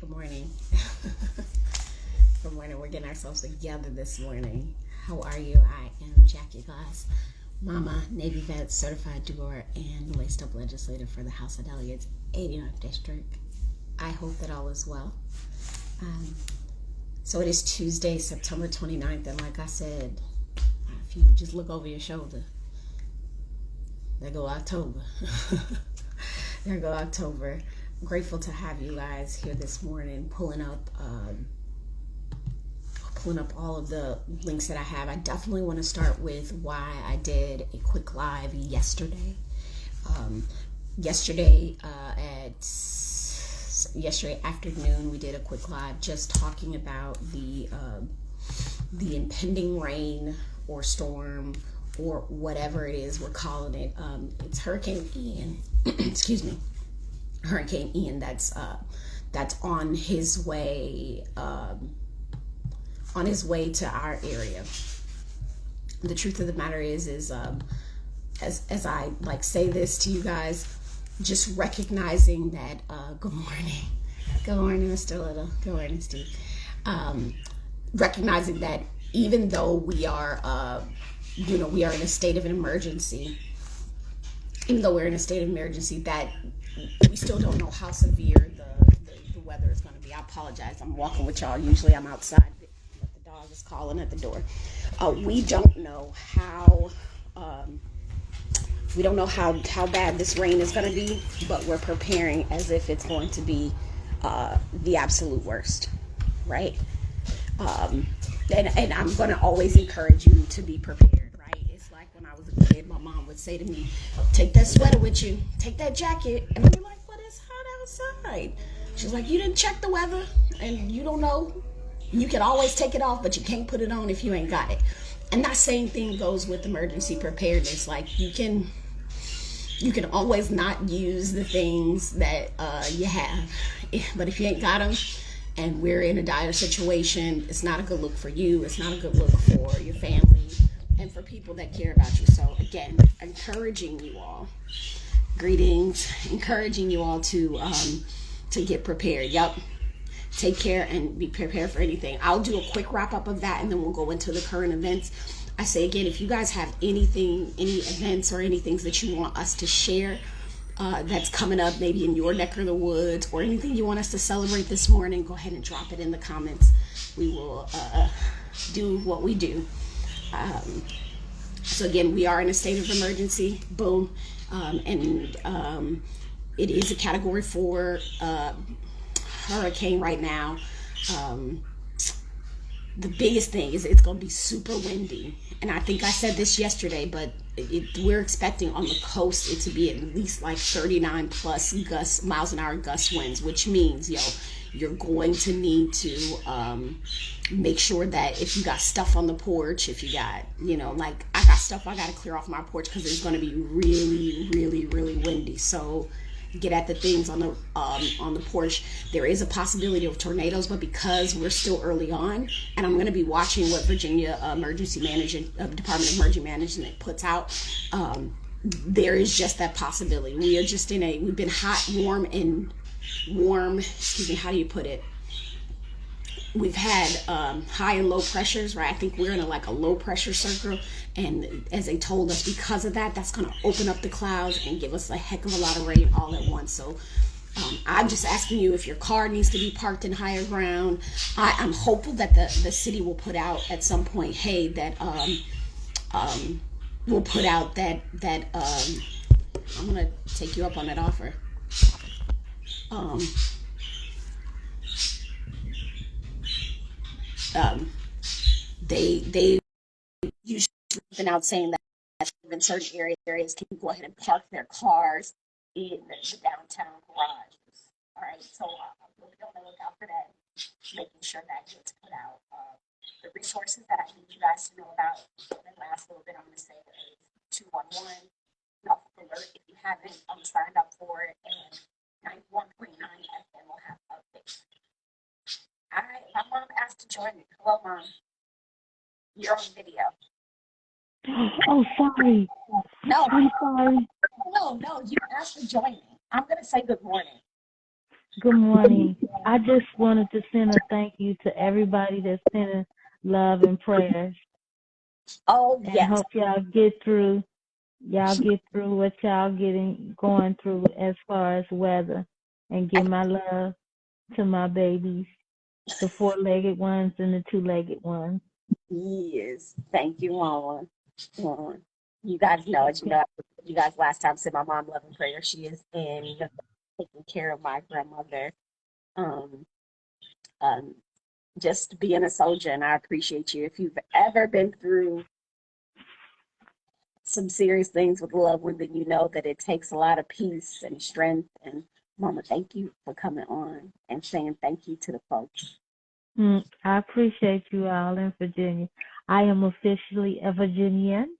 Good morning. Good morning. We're getting ourselves together this morning. How are you? I am Jackie Glass, Mama, Navy Vet, Certified Doer, and Laced Up Legislator for the House of Delegates, 89th District. I hope that all is well. Um, so it is Tuesday, September 29th, and like I said, if you just look over your shoulder, there go October. There go October. I'm grateful to have you guys here this morning, pulling up all of the links that I have. I definitely want to start with why I did a quick live yesterday. Yesterday afternoon, we did a quick live just talking about the impending rain or storm or whatever it is we're calling it. It's Hurricane Ian. Excuse me, Hurricane Ian. That's on his way. On his way to our area. The truth of the matter is as I like say this to you guys, just recognizing that good morning, Mr. Little, good morning, Steve. Recognizing that even though we are we are in a state of an emergency, that we still don't know how severe the weather is going to be. I apologize. I'm walking with y'all. Usually I'm outside. The dog is calling at the door. We don't know how bad this rain is going to be, but we're preparing as if it's going to be the absolute worst, right? And I'm going to always encourage you to be prepared, right? It's like when I was a kid, my mom would say to me, take that sweater with you, take that jacket, and I'd be like, but it's hot outside. She's like, you didn't check the weather, and you don't know. You can always take it off, but you can't put it on if you ain't got it. And that same thing goes with emergency preparedness. Like you can always not use the things that you have, but if you ain't got them, and we're in a dire situation, it's not a good look for you. It's not a good look for your family and for people that care about you. So again, encouraging you all, greetings, encouraging you all to get prepared. Yep. Take care and be prepared for anything. I'll do a quick wrap up of that and then we'll go into the current events. I say again, if you guys have any events or any things that you want us to share that's coming up maybe in your neck of the woods or anything you want us to celebrate this morning, go ahead and drop it in the comments. We will do what we do. So again, we are in a state of emergency. Boom. And it is a Category 4 hurricane right now. The biggest thing is it's going to be super windy, and I think I said this yesterday, but we're expecting on the coast it to be at least like 39 plus miles an hour gust winds, which means you're going to need to make sure that if you got stuff on the porch, if you got like I got stuff I got to clear off my porch because it's going to be really really really windy. So get at the things on the porch. There is a possibility of tornadoes, but because we're still early on, and I'm going to be watching what Virginia Department of Emergency Management puts out, there is just that possibility. We've been hot, warm, excuse me, how do you put it? We've had high and low pressures, right? I think we're in a low pressure circle, and as they told us, because of that, that's going to open up the clouds and give us a heck of a lot of rain all at once. So I'm just asking you, if your car needs to be parked in higher ground, I'm hopeful that the city will put out at some point, hey, that we'll put out that I'm going to take you up on that offer. They usually been out saying that in certain areas can go ahead and park their cars in the downtown garages. All right, so I'm really going to look out for that, making sure that gets put out. The resources that I need you guys to know about in the last little bit, I'm going to say 211 alert if you haven't signed up for it, and 91.9 FM will have updates. My mom asked to join me. Hello, Mom. You're on video. Oh, sorry. No, I'm sorry. no, you asked to join me. I'm going to say good morning. Good morning. I just wanted to send a thank you to everybody that's sending love and prayers, Oh, and yes. hope y'all get through what y'all going through as far as weather, and give my love to my babies, the four-legged ones and the two-legged ones. Yes. Thank you, Mama. Uh, you guys know it. Okay. You guys last time said my mom love and prayer. She is in taking care of my grandmother. Um, um, just being a soldier, and I appreciate you. If you've ever been through some serious things with a loved one, then you know that it takes a lot of peace and strength. And Mama, thank you for coming on and saying thank you to the folks. I appreciate you all in Virginia. I am officially a Virginian.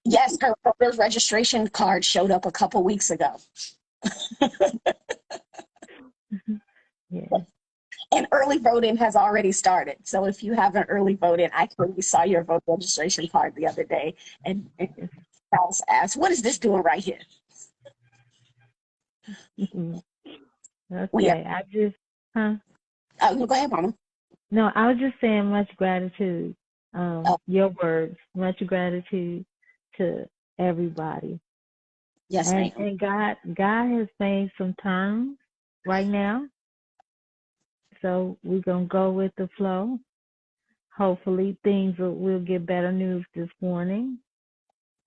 Yes, her voter's registration card showed up a couple weeks ago. Yeah. And early voting has already started. So if you haven't early voted, I clearly saw your voter registration card the other day. And I was asked, what is this doing right here? We are, Okay. Huh? no, go ahead, Mama. No, I was just saying much gratitude. Oh, Your words, much gratitude to everybody. yes, And ma'am. God has made some terms right now. So we're gonna go with the flow. Hopefully we'll get better news this morning,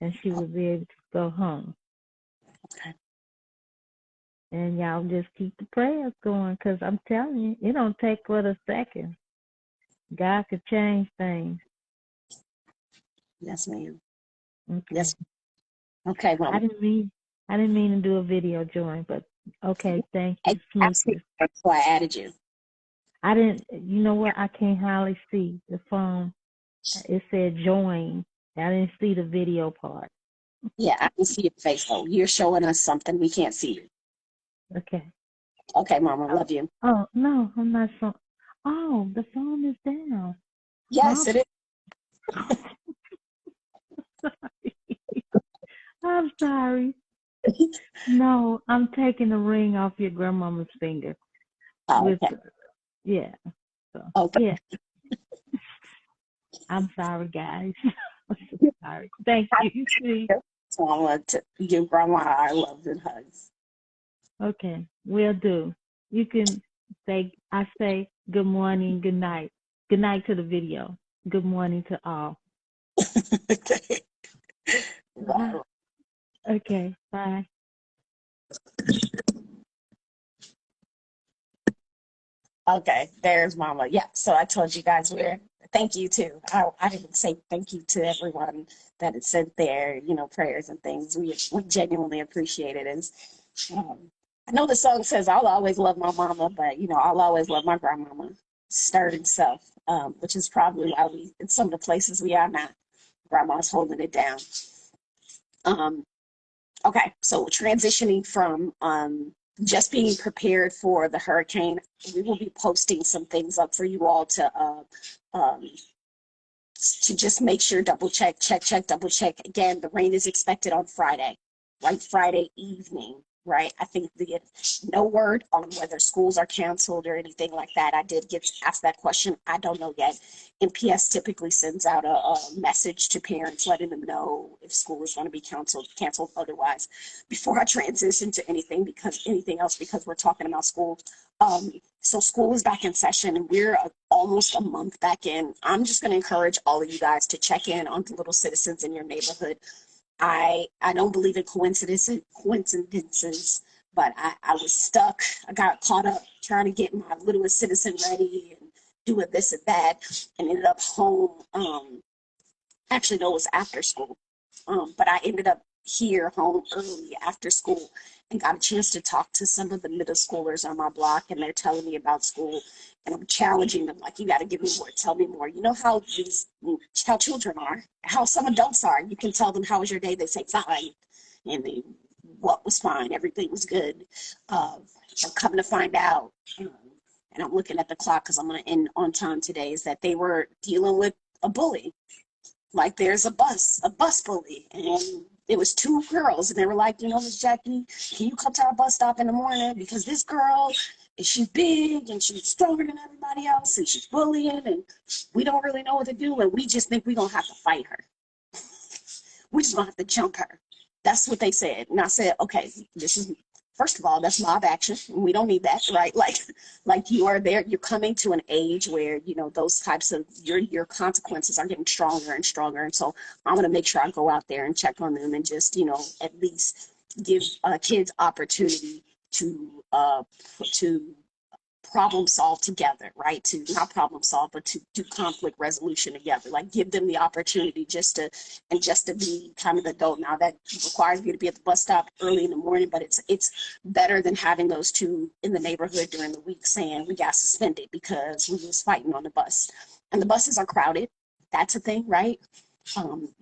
and she will be able to go home. Okay. And y'all just keep the prayers going, because I'm telling you, it don't take but a second. God could change things. Yes, ma'am. Okay. Yes. Okay, I Mama. didn't mean I didn't mean to do a video join, but okay, thank And you, asked me, Smooches. so I added you. I didn't you know what, I can't hardly see the phone. It said join. I didn't see the video part. Yeah, I can see your face though. You're showing us something we can't see you. Okay. Okay, Mama, Oh, love you. oh no, I'm not so oh, the phone is down. Yes, I'm it is. sorry. I'm sorry. No, I'm taking the ring off your grandmama's finger Oh, with okay. yeah. So Okay. yeah. I'm sorry, guys. I'm so sorry. Thank you. See. So I want to give Grandma our love and hugs. Okay, will do. You can I say good morning, good night. Good night to the video. Good morning to all. Okay. Uh-huh. Wow. Okay, bye. Okay, there's Mama. Yeah, so I told you guys we're thank you too. I didn't say thank you to everyone that had sent their, prayers and things. We genuinely appreciate it. And I know the song says I'll always love my mama, but I'll always love my grandmama. Stern self, which is probably why we in some of the places we are now. Grandma's holding it down. Um, Okay, so transitioning from just being prepared for the hurricane, we will be posting some things up for you all um, to just make sure, double check, check, double check. Again, the rain is expected on Friday, right? Friday evening, right? I think no word on whether schools are canceled or anything like that. I did get asked that question. I don't know yet. MPS typically sends out a message to parents letting them know if school is going to be canceled otherwise. Before I transition to anything else, because we're talking about school, so school is back in session and we're almost a month back in. I'm just going to encourage all of you guys to check in on the little citizens in your neighborhood. I don't believe in coincidences, but I was stuck. I got caught up trying to get my littlest citizen ready and doing this and that, and ended up home. Actually, no, it was after school. But I ended up here home early after school and got a chance to talk to some of the middle schoolers on my block, and they're telling me about school, and I'm challenging them like, you got to give me more, tell me more. You know how children are, how some adults are. You can tell them how was your day, they say fine, and what was fine, everything was good. I'm coming to find out, and I'm looking at the clock because I'm going to end on time today, is that they were dealing with a bully. Like there's a bus bully, and it was two girls, and they were like, Miss Jackie, can you come to our bus stop in the morning because this girl she's big and she's stronger than everybody else and she's bullying and we don't really know what to do and we just think we're going to have to fight her. We're just going to have to jump her. That's what they said. And I said, okay, this is, first of all, that's mob action. And we don't need that, right? Like you are there, you're coming to an age where, you know, those types of, your consequences are getting stronger and stronger. And so I'm going to make sure I go out there and check on them and just, you know, at least give kids opportunity to problem solve together, right? To not problem solve, but to do conflict resolution together. Like give them the opportunity just to be kind of adult. Now that requires you to be at the bus stop early in the morning, but it's better than having those two in the neighborhood during the week saying we got suspended because we was fighting on the bus. And the buses are crowded. That's a thing, right?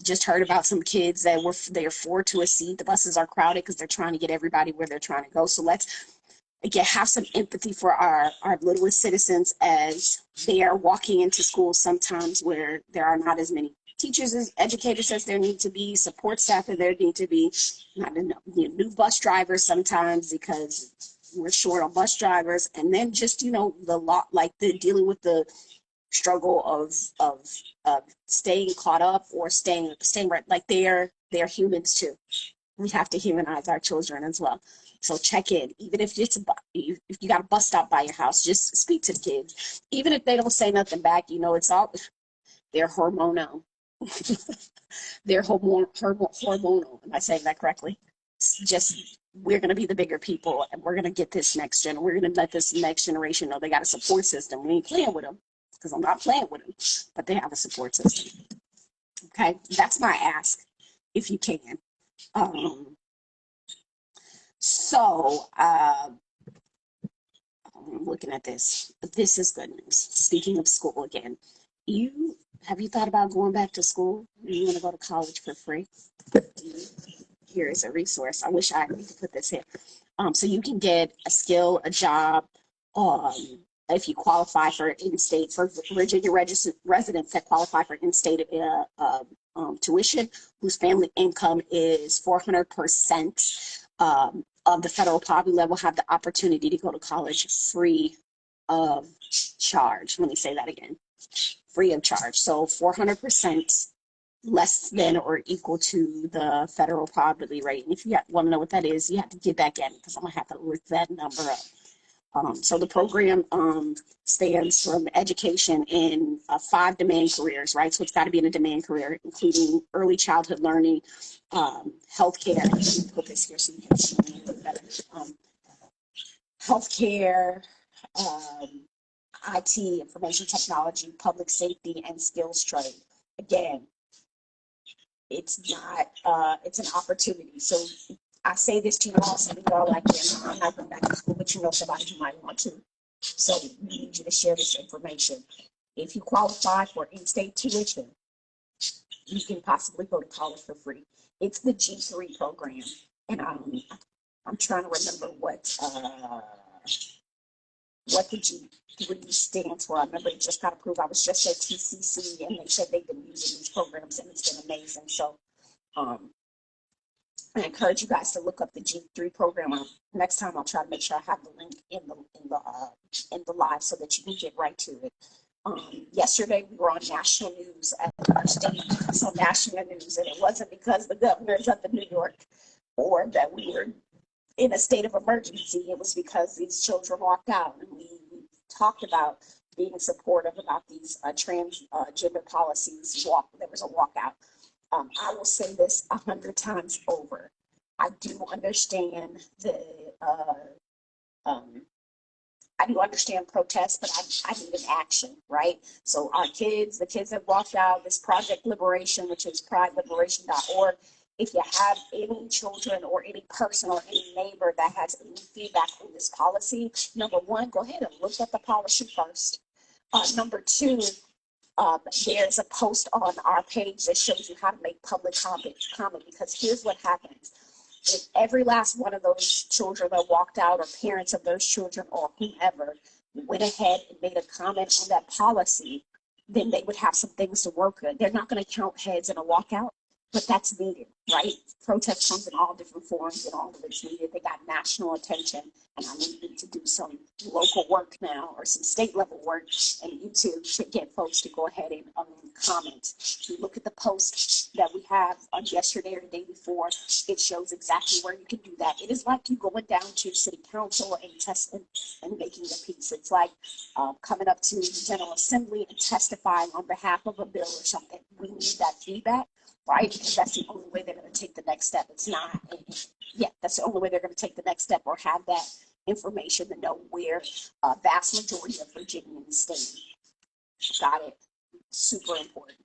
Just heard about some kids that they're 4 to a seat. The buses are crowded because they're trying to get everybody where they're trying to go. So let's again have some empathy for our littlest citizens as they are walking into schools sometimes where there are not as many teachers as educators as there need to be, support staff as there need to be, not enough, you know, new bus drivers sometimes because we're short on bus drivers, and then just, you know, the lot like the dealing with the struggle of staying caught up or staying right. Like they're humans too. We have to humanize our children as well. So check in, even if if you got a bus stop by your house, just speak to the kids. Even if they don't say nothing back, you know, it's all, they're hormonal. They're hormonal. Am I saying that correctly? It's just, we're going to be the bigger people and we're going to get this next gen. We're going to let this next generation know they got a support system. We ain't playing with them because I'm not playing with them, but they have a support system. Okay, that's my ask if you can. I'm looking at this. This is good news. Speaking of school again, have you thought about going back to school? You want to go to college for free? Here is a resource. I wish I could put this here. So you can get a skill, a job, if you qualify for in-state, for Virginia residents that qualify for in-state tuition, whose family income is 400% of the federal poverty level, have the opportunity to go to college free of charge. Let me say that again. Free of charge. So 400% less than or equal to the federal poverty rate. And if you want to know what that is, you have to get back at me because I'm going to have to look that number up. So the program spans from education in 5 demand careers, right? So it's got to be in a demand career, including early childhood learning, healthcare. Let me put this here so you can see a little bit better. Healthcare, IT, information technology, public safety, and skills trade. Again, it's not, it's an opportunity. So I say this to you all, so you all like, I'm not going back to school, but you know somebody who might want to. So we need you to share this information. If you qualify for in-state tuition, you can possibly go to college for free. It's the G3 program. And I'm trying to remember what the G3 stands for. I remember it just got approved. I was just at TCC and they said they've been using these programs and it's been amazing. So I encourage you guys to look up the G3 program. Next time I'll try to make sure I have the link in the live so that you can get right to it. Yesterday we were on national news at our state, so national news, and it wasn't because the governor is up in New York or that we were in a state of emergency. It was because these children walked out, and we talked about being supportive about these transgender policies. There was a walkout. I will say this 100 times over. I do understand I do understand protests, but I need an action, right? So our kids, the kids that walked out, this Project Liberation, which is prideliberation.org, if you have any children or any person or any neighbor that has any feedback on this policy, number one, go ahead and look at the policy first. Number two, there's a post on our page that shows you how to make public comment, because here's what happens. If every last one of those children that walked out, or parents of those children, or whomever, went ahead and made a comment on that policy, then they would have some things to work with. They're not going to count heads in a walkout. but that's needed, right? Protest comes in all different forms and all of it's needed. They got national attention, and I need to do some local work now or some state level work, and YouTube should get folks to go ahead and comment. If you look at the post that we have on yesterday or the day before, it shows exactly where you can do that. It is like you going down to city council and testing and making a piece. It's like coming up to the General Assembly and testifying on behalf of a bill or something. We need that feedback, right? Because that's the only way they're going to take the next step. It's not, yeah, that's the only way they're going to take the next step or have that information to know where a vast majority of Virginians stand. Got it. Super important.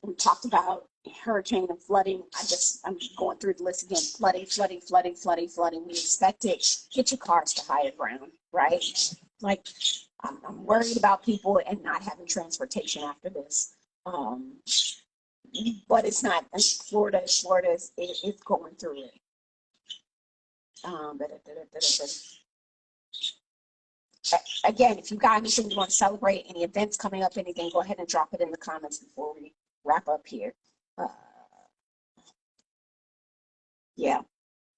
We talked about hurricane and flooding. I'm going through the list again. Flooding. We expect it. Get your cars to higher ground, right? Like, I'm worried about people and not having transportation after this. But it's not. Florida is going through it. Again, if you got anything you want to celebrate, any events coming up, anything, go ahead and drop it in the comments before we wrap up here. Yeah,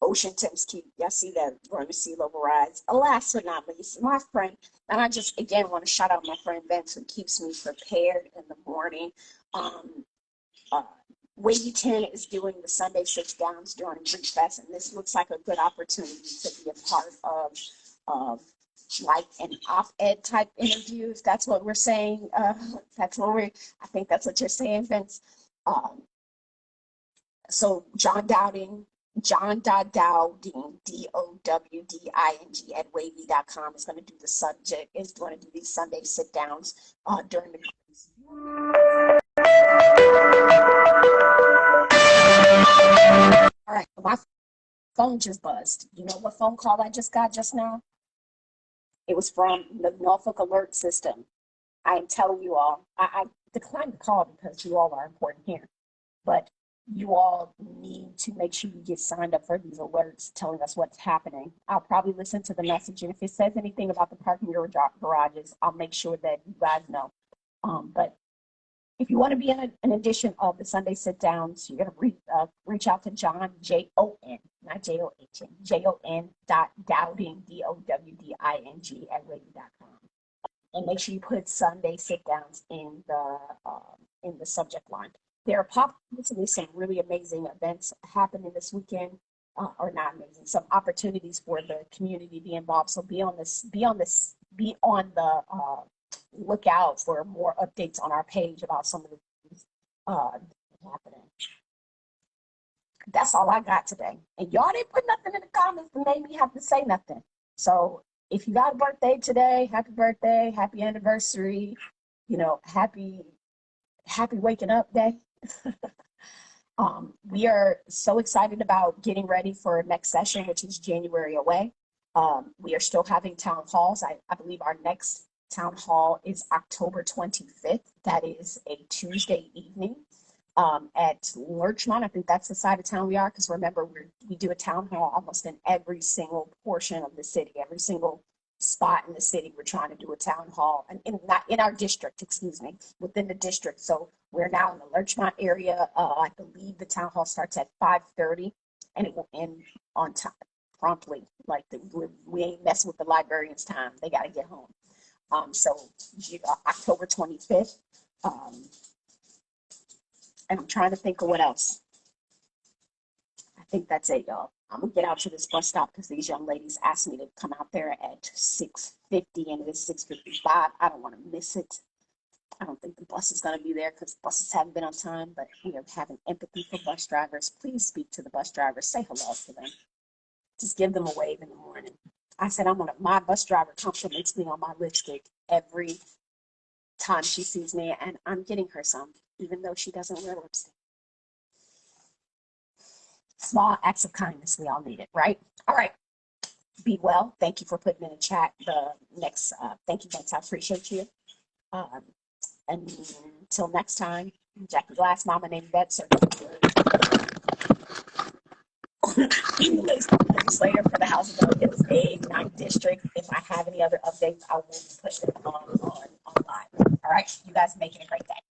ocean temps keep, y'all see that growing sea level rise. Last but not least, my friend, and I just again want to shout out my friend Vince, who keeps me prepared in the morning. Wavy 10 is doing the Sunday sit downs during Greek Fest, and this looks like a good opportunity to be a part of like an op-ed type interview, if that's what we're saying. I think that's what you're saying, Vince. So John Dowding, DOWDING at wavy.com is going to do these Sunday sit downs during the All right, my phone just buzzed. You know what phone call I just got just now? It was from the Norfolk Alert System. I am telling you all, I declined the call because you all are important here, but you all need to make sure you get signed up for these alerts telling us what's happening. I'll probably listen to the message, and if it says anything about the parking garages, I'll make sure that you guys know. But if you want to be in an edition of the Sunday sit downs, you're going to reach out to John, Jon, not JOHN, JON.Dowding, DOWDING at wavy.com. And make sure you put Sunday sit downs in the subject line. There are possibly some really amazing events happening this weekend, or not amazing, some opportunities for the community to be involved. So be on the lookout for more updates on our page about some of the things happening. That's all I got today. And y'all didn't put nothing in the comments that made me have to say nothing. So if you got a birthday today, happy birthday, happy anniversary, happy waking up day. We are so excited about getting ready for next session, which is January away. We are still having town halls. I believe our next town hall is October 25th. That is a Tuesday evening at Lurchmont. I think that's the side of town we are, because remember, we do a town hall almost in every single portion of the city, every single spot in the city. We're trying to do a town hall, and not in our district, within the district. So we're now in the Lurchmont area. I believe the town hall starts at 5:30, and it will end on time, promptly. Like we ain't messing with the librarians' time. They got to get home. So October 25th. And I'm trying to think of what else. I think that's it, y'all. I'm gonna get out to this bus stop because these young ladies asked me to come out there at 6:50, and it is 6:55. I don't want to miss it. I don't think the bus is going to be there because buses haven't been on time, but we are having empathy for bus drivers. Please speak to the bus drivers. Say hello to them. Just give them a wave in the morning. I said, my bus driver compliments me on my lipstick every time she sees me, and I'm getting her some, even though she doesn't wear lipstick. Small acts of kindness, we all need it, right? All right. Be well. Thank you for putting in the chat the next, thank you, Vince. I appreciate you. And until next time, Jackie Glass, Mama named Betsy. Legislator for the House of Delegates, A 9th District. If I have any other updates, I will put them on live. All right. You guys make it a great day.